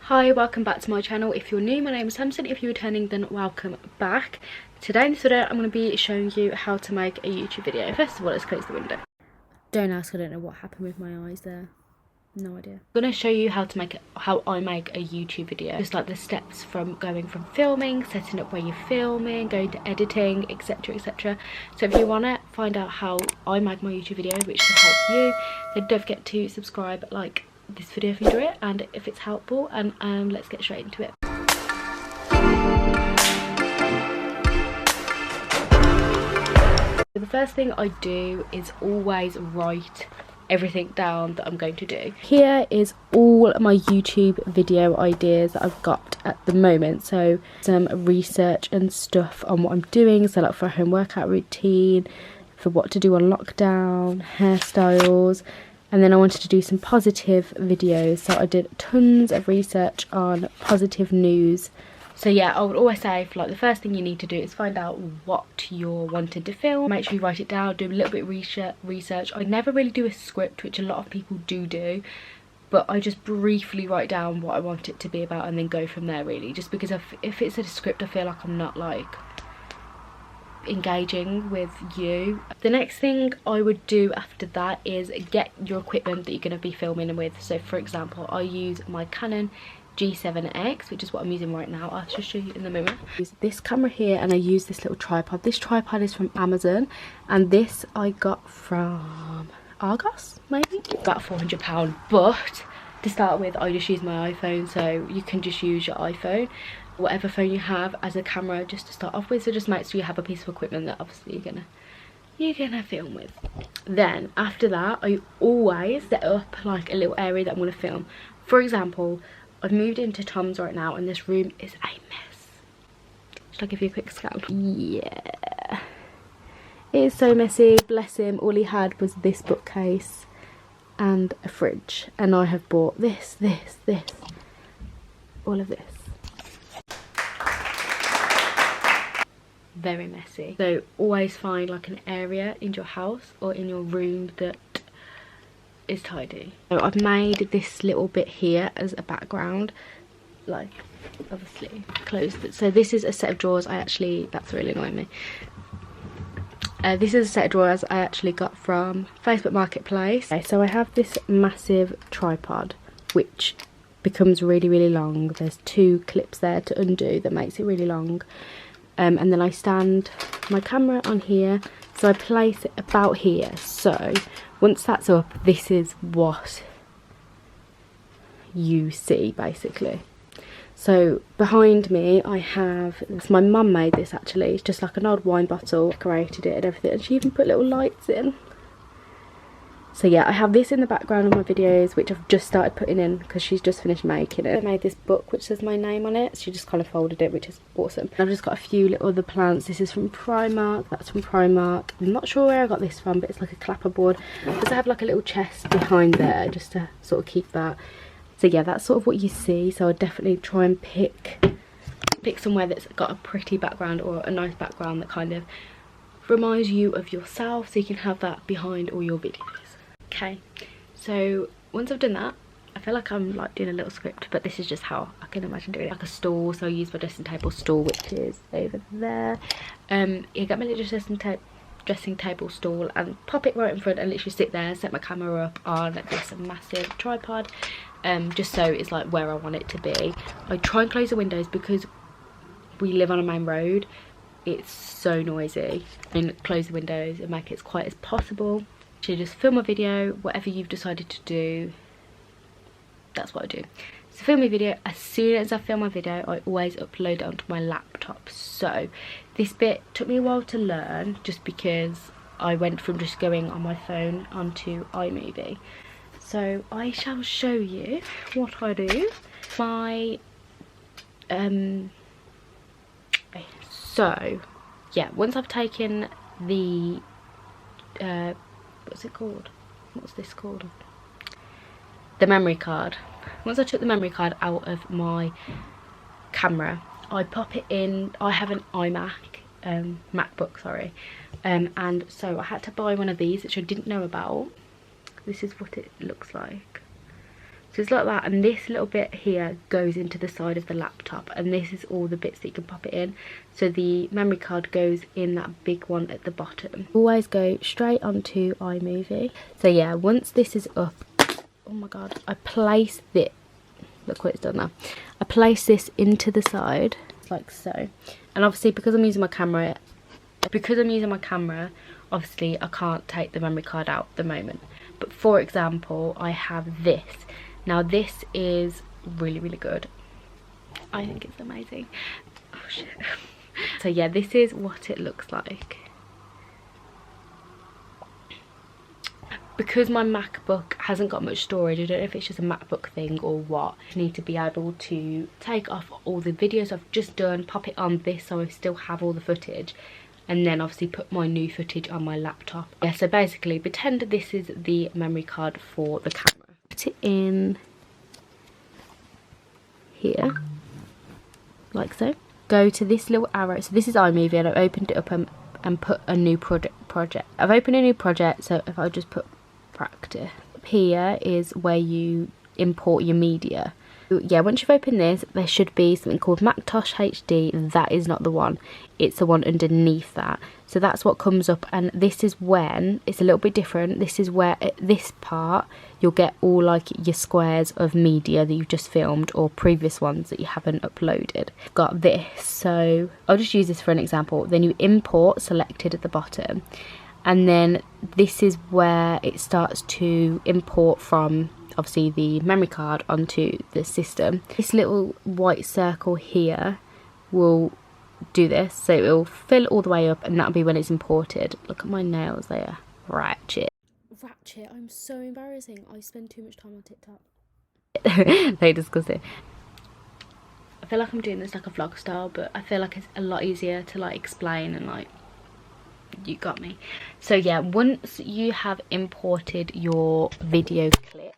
Hi, welcome back to my channel. If you're new, my name is Samson. If you're returning, then welcome back. Today in this video I'm going to be showing you how to make a YouTube video. First of all, let's close the window. Don't ask, I don't know what happened with my eyes there. No idea. I'm going to show you how I make a YouTube video. Just like the steps from going from filming, setting up where you're filming, going to editing, etc, etc. So if you want to find out how I make my YouTube video, which will help you, then don't forget to subscribe, like this video if you enjoy it and if it's helpful, and let's get straight into it. The first thing I do is always write everything down that I'm going to do. Here is all my YouTube video ideas that I've got at the moment, so some research and stuff on what I'm doing, so like for a home workout routine, for what to do on lockdown, hairstyles. And then I wanted to do some positive videos, so I did tons of research on positive news. So yeah, I would always say for like the first thing you need to do is find out what you're wanting to film. Make sure you write it down, do a little bit of research. I never really do a script, which a lot of people do, but I just briefly write down what I want it to be about and then go from there really. Just because if it's a script, I feel like I'm not like engaging with you. The next thing I would do after that is get your equipment that you're going to be filming with. So for example, I use my Canon G7X, which is what I'm using right now. I'll just show you in the moment. I use this camera here and I use this little tripod. This tripod is from Amazon and this I got from Argos, maybe? About £400, but to start with I just use my iPhone, so you can just use your iPhone, whatever phone you have, as a camera just to start off with. So just make sure you have a piece of equipment that obviously you're gonna film with. Then after that I always set up like a little area that I'm gonna film. For example, I've moved into Tom's right now and this room is a mess. Should I give you a quick scan? Yeah, it is so messy. Bless him, all he had was this bookcase and a fridge, and I have bought this, all of this. Very messy. So always find like an area in your house or in your room that is tidy. So I've made this little bit here as a background, like obviously closed it. So this is a set of drawers that's really annoying me. This is a set of drawers I actually got from Facebook Marketplace. Okay, so I have this massive tripod which becomes really long. There's two clips there to undo that makes it really long. And then I stand my camera on here, so I place it about here. So once that's up, this is what you see basically. So behind me I have this, my mum made this actually, it's just like an old wine bottle, decorated it and everything, and she even put little lights in. So yeah, I have this in the background of my videos, which I've just started putting in because she's just finished making it. I made this book which says my name on it. She just kind of folded it, which is awesome. I've just got a few little other plants. This is from Primark, that's from Primark. I'm not sure where I got this from, but it's like a clapperboard. Because I have like a little chest behind there just to sort of keep that. So yeah, that's sort of what you see. So I'd definitely try and pick somewhere that's got a pretty background or a nice background that kind of reminds you of yourself, so you can have that behind all your videos. Okay, so once I've done that, I feel like I'm like doing a little script, but this is just how I can imagine doing it. Like a stool, so I use my dressing table stool, which is over there. You get my little dressing table stool and pop it right in front and literally sit there, set my camera up on this massive tripod, just so it's like where I want it to be. I try and close the windows because we live on a main road. It's so noisy, and close the windows and make it as quiet as possible. To just film a video, whatever you've decided to do, that's what I do. So film a video, as soon as I film my video I always upload it onto my laptop. So this bit took me a while to learn, just because I went from just going on my phone onto iMovie. So I shall show you what I do. So yeah, once I've taken the what's it called? What's this called? The memory card. Once I took the memory card out of my camera, I pop it in. I have an MacBook, sorry. And so I had to buy one of these, which I didn't know about. This is what it looks like. So it's like that, and this little bit here goes into the side of the laptop, and this is all the bits that you can pop it in. So the memory card goes in that big one at the bottom. Always go straight onto iMovie. So yeah, once this is up, oh my god, I place this, look what it's done now. I place this into the side like so, and obviously because I'm using my camera, obviously I can't take the memory card out at the moment. But for example, I have this. Now this is really, really good. I think it's amazing. Oh shit. So yeah, this is what it looks like. Because my MacBook hasn't got much storage, I don't know if it's just a MacBook thing or what. I need to be able to take off all the videos I've just done, pop it on this so I still have all the footage, and then obviously put my new footage on my laptop. Yeah, so basically pretend this is the memory card for the camera. Put it in here, like so. Go to this little arrow. So this is iMovie, and I've opened it up and put a new project. I've opened a new project, so if I just put practice. Here is where you import your media. Yeah, once you've opened this, there should be something called Macintosh HD. That is not the one, it's the one underneath that. So that's what comes up, and this is when it's a little bit different. This is where at this part you'll get all like your squares of media that you've just filmed or previous ones that you haven't uploaded. Got this, so I'll just use this for an example. Then you import selected at the bottom, and then this is where it starts to import from obviously the memory card onto the system. This little white circle here will do this, so it will fill all the way up, and that'll be when it's imported. Look at my nails, they are ratchet. I'm so embarrassing. I spend too much time on TikTok. They discuss it. I feel like I'm doing this like a vlog style, but I feel like it's a lot easier to like explain, and like, you got me. So yeah, once you have imported your video clips,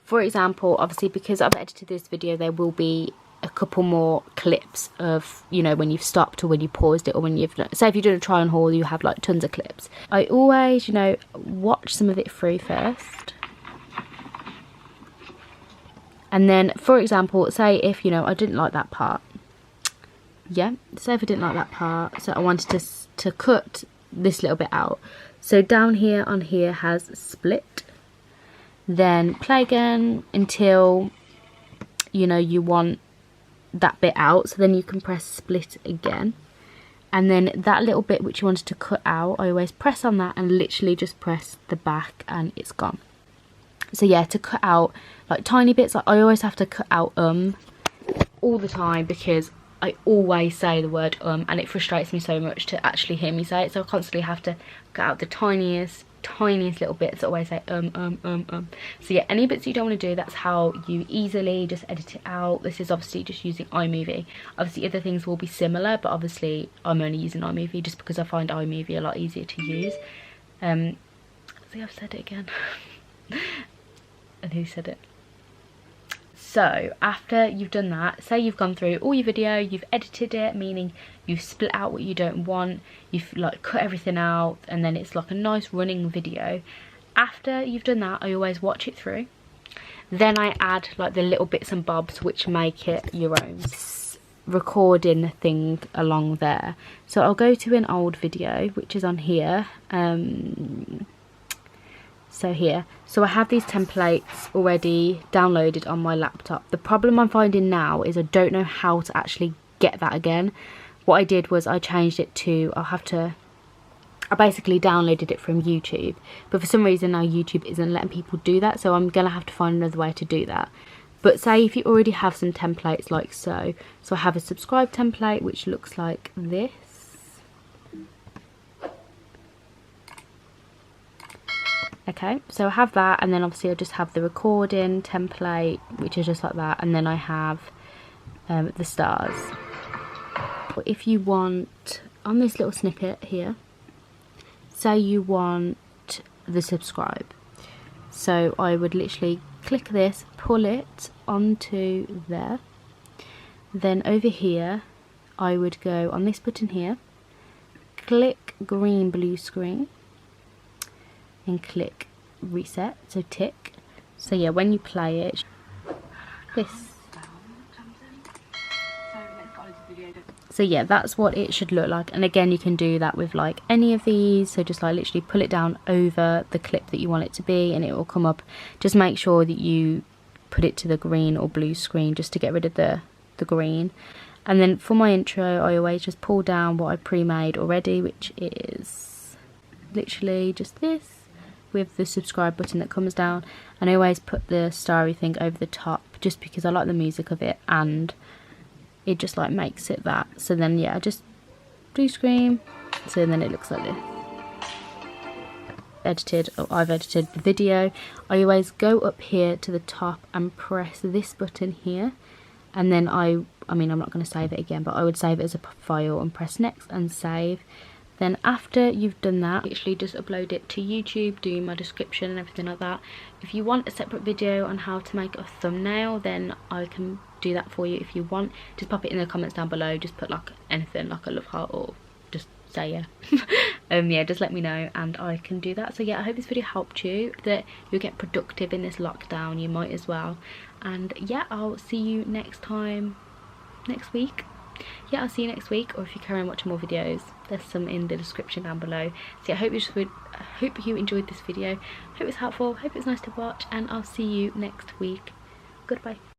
for example, obviously because I've edited this video, there will be a couple more clips of, you know, when you've stopped or when you paused it, or when you've, say if you're doing a try on haul, you have like tons of clips. I always, you know, watch some of it through first, and then for example, say if, you know, I didn't like that part, yeah, say if I didn't like that part, so I wanted to cut this little bit out, so down here on here has split, then play again until, you know, you want that bit out, so then you can press split again, and then that little bit which you wanted to cut out, I always press on that and literally just press the back and it's gone. So yeah, to cut out like tiny bits, like I always have to cut out all the time, because I always say the word and it frustrates me so much to actually hear me say it, so I constantly have to cut out the tiniest little bits that always say So yeah, any bits you don't want to do, that's how you easily just edit it out. This is obviously just using iMovie. Obviously other things will be similar, but obviously I'm only using iMovie just because I find iMovie a lot easier to use. See, I've said it again. And who said it? So after you've done that, say you've gone through all your video, you've edited it, meaning you've split out what you don't want, you've like cut everything out, and then it's like a nice running video. After you've done that, I always watch it through. Then I add like the little bits and bobs which make it your own. Recording thing along there. So I'll go to an old video, which is on here. So here, so I have these templates already downloaded on my laptop. The problem I'm finding now is I don't know how to actually get that again. What I did was I changed it to, I basically downloaded it from YouTube, but for some reason now YouTube isn't letting people do that, so I'm gonna have to find another way to do that. But say if you already have some templates like so I have a subscribe template which looks like this. Okay, so I have that, and then obviously I just have the recording template which is just like that, and then I have the stars. If you want, on this little snippet here, say you want the subscribe, so I would literally click this, pull it onto there, then over here I would go on this button here, click green blue screen, and click reset, so tick. So yeah, when you play it, this. So yeah, that's what it should look like. And again, you can do that with like any of these. So just like literally pull it down over the clip that you want it to be and it will come up. Just make sure that you put it to the green or blue screen just to get rid of the green. And then for my intro, I always just pull down what I pre-made already, which is literally just this with the subscribe button that comes down. And I always put the starry thing over the top just because I like the music of it and it just like makes it that. So then yeah, just blue screen, so then it looks like this. I've edited the video. I always go up here to the top and press this button here, and then I mean I'm not going to save it again, but I would save it as a file and press next and save. Then after you've done that, literally just upload it to YouTube, do my description and everything like that. If you want a separate video on how to make a thumbnail, then I can do that for you. If you want, just pop it in the comments down below. Just put like anything, like a love heart, or just say yeah. Yeah, just let me know and I can do that. So yeah, I hope this video helped you, that you'll get productive in this lockdown. You might as well. And yeah, I'll see you next time, next week. Yeah, I'll see you next week, or if you carry on watching more videos, there's some in the description down below. So yeah, I hope you enjoyed this video. Hope it's helpful, hope it's nice to watch, and I'll see you next week. Goodbye.